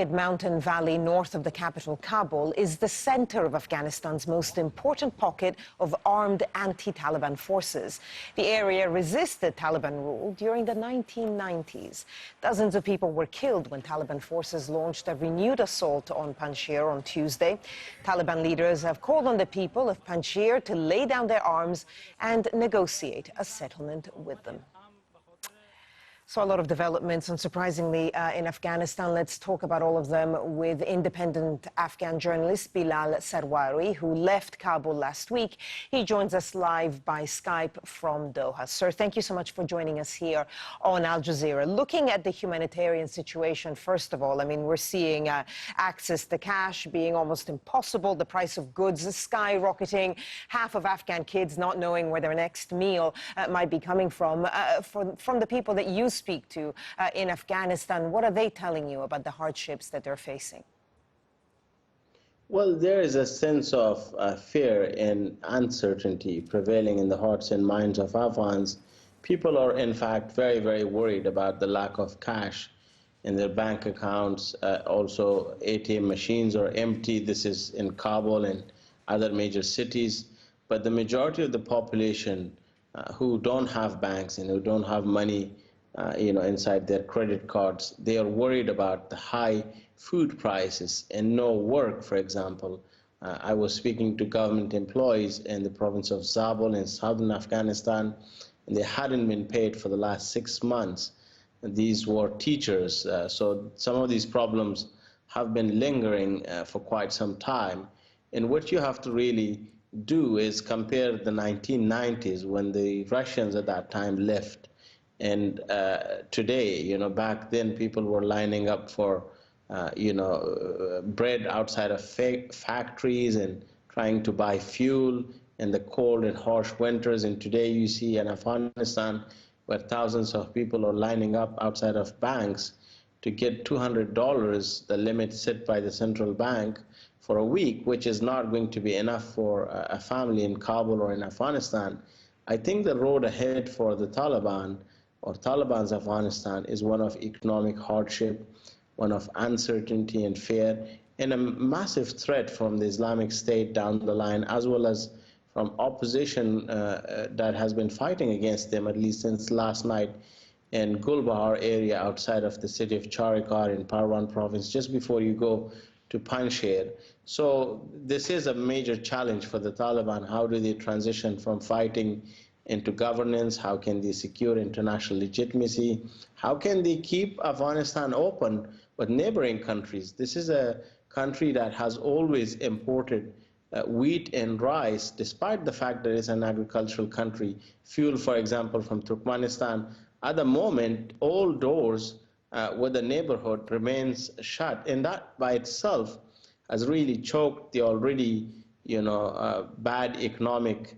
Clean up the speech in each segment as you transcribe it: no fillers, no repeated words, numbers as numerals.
Mountain valley north of the capital, Kabul, is the center of Afghanistan's most important pocket of armed anti-Taliban forces. The area resisted Taliban rule during the 1990s. Dozens of people were killed when Taliban forces launched a renewed assault on Panjshir on Tuesday. Taliban leaders have called on the people of Panjshir to lay down their arms and negotiate a settlement with them. So a lot of developments, unsurprisingly, in Afghanistan. Let's talk about all of them with independent Afghan journalist Bilal Sarwari, who left Kabul last week. He joins us live by Skype from Doha. Sir, thank you so much for joining us here on Al Jazeera. Looking at the humanitarian situation, first of all, I mean, we're seeing access to cash being almost impossible, the price of goods skyrocketing, half of Afghan kids not knowing where their next meal might be coming from. From the people that you speak to in Afghanistan, what are they telling you about the hardships that they're facing? Well, there is a sense of fear and uncertainty prevailing in the hearts and minds of Afghans. People are, in fact, very, very worried about the lack of cash in their bank accounts. Also, ATM machines are empty. This is in Kabul and other major cities. But the majority of the population who don't have banks and who don't have money inside their credit cards, they are worried about the high food prices and no work, for example. I was speaking to government employees in the province of Zabul in southern Afghanistan, and they hadn't been paid for the last 6 months. And these were teachers, so some of these problems have been lingering for quite some time. And what you have to really do is compare the 1990s, when the Russians at that time left, and today, back then people were lining up for, bread outside of factories and trying to buy fuel in the cold and harsh winters. And today you see in Afghanistan where thousands of people are lining up outside of banks to get $200, the limit set by the central bank, for a week, which is not going to be enough for a family in Kabul or in Afghanistan. I think the road ahead for the Taliban or Taliban's Afghanistan is one of economic hardship, one of uncertainty and fear, and a massive threat from the Islamic State down the line, as well as from opposition that has been fighting against them, at least since last night in Gulbahar area outside of the city of Charikar in Parwan province, just before you go to Panjshir. So this is a major challenge for the Taliban. How do they transition from fighting into governance? How can they secure international legitimacy? How can they keep Afghanistan open with neighboring countries? This is a country that has always imported wheat and rice, despite the fact that it's an agricultural country. Fuel, for example, from Turkmenistan. At the moment, all doors with the neighborhood remains shut, and that by itself has really choked the already, bad economic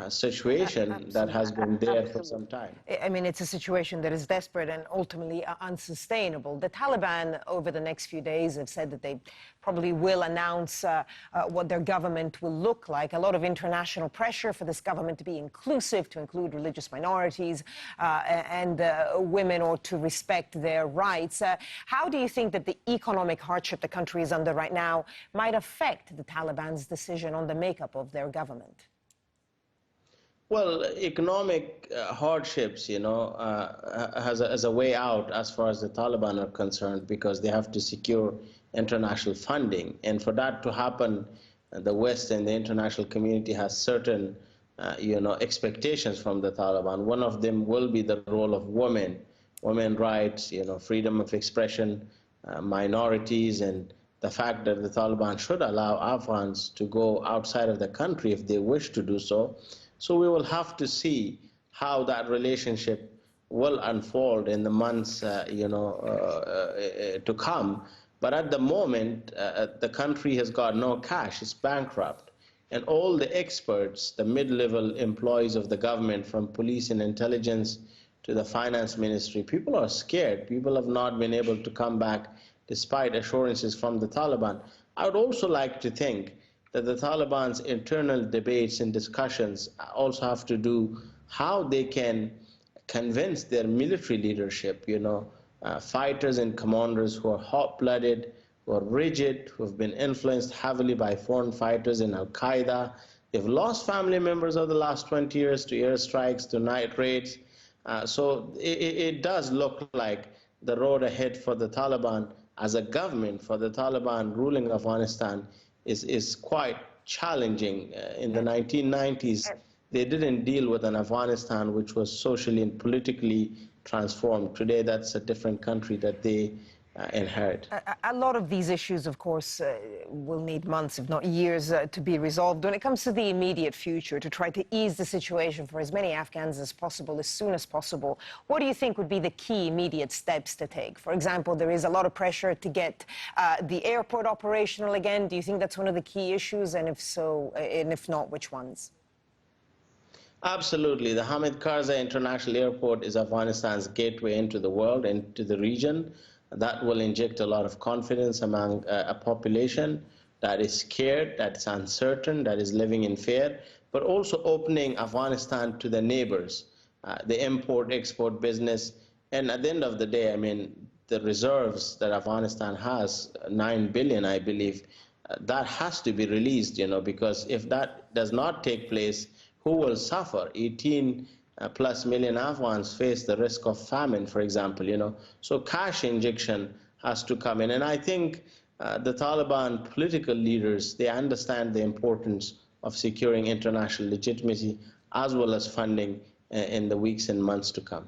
situation that has been there for some time. I mean, it's a situation that is desperate and ultimately unsustainable. The Taliban, over the next few days, have said that they probably will announce what their government will look like. A lot of international pressure for this government to be inclusive, to include religious minorities and women, or to respect their rights. How do you think that the economic hardship the country is under right now might affect the Taliban's decision on the makeup of their government? Well, economic hardships, has a way out as far as the Taliban are concerned, because they have to secure international funding. And for that to happen, the West and the international community has certain, expectations from the Taliban. One of them will be the role of women, women rights, freedom of expression, minorities, and the fact that the Taliban should allow Afghans to go outside of the country if they wish to do so. So we will have to see how that relationship will unfold in the months, to come. But at the moment, the country has got no cash; it's bankrupt, and all the experts, the mid-level employees of the government, from police and intelligence to the finance ministry, people are scared. People have not been able to come back despite assurances from the Taliban. I would also like to think that the Taliban's internal debates and discussions also have to do how they can convince their military leadership, fighters and commanders who are hot-blooded, who are rigid, who have been influenced heavily by foreign fighters in Al-Qaeda. They've lost family members over the last 20 years to airstrikes, to night raids. So it does look like the road ahead for the Taliban as a government, for the Taliban ruling Afghanistan, is quite challenging. In the 1990s, they didn't deal with an Afghanistan which was socially and politically transformed. Today, that's a different country that they inherit. A lot of these issues, of course, will need months, if not years, to be resolved. When it comes to the immediate future, to try to ease the situation for as many Afghans as possible, as soon as possible, what do you think would be the key immediate steps to take? For example, there is a lot of pressure to get the airport operational again. Do you think that's one of the key issues? And if so, and if not, which ones? Absolutely. The Hamid Karzai International Airport is Afghanistan's gateway into the world, into the region. That will inject a lot of confidence among a population that is scared, that's uncertain, that is living in fear, but also opening Afghanistan to the neighbors, the import-export business. And at the end of the day, I mean, the reserves that Afghanistan has, 9 billion, I believe, that has to be released, because if that does not take place, who will suffer? 18 plus million Afghans face the risk of famine, for example, So cash injection has to come in. And I think the Taliban political leaders, they understand the importance of securing international legitimacy as well as funding in the weeks and months to come.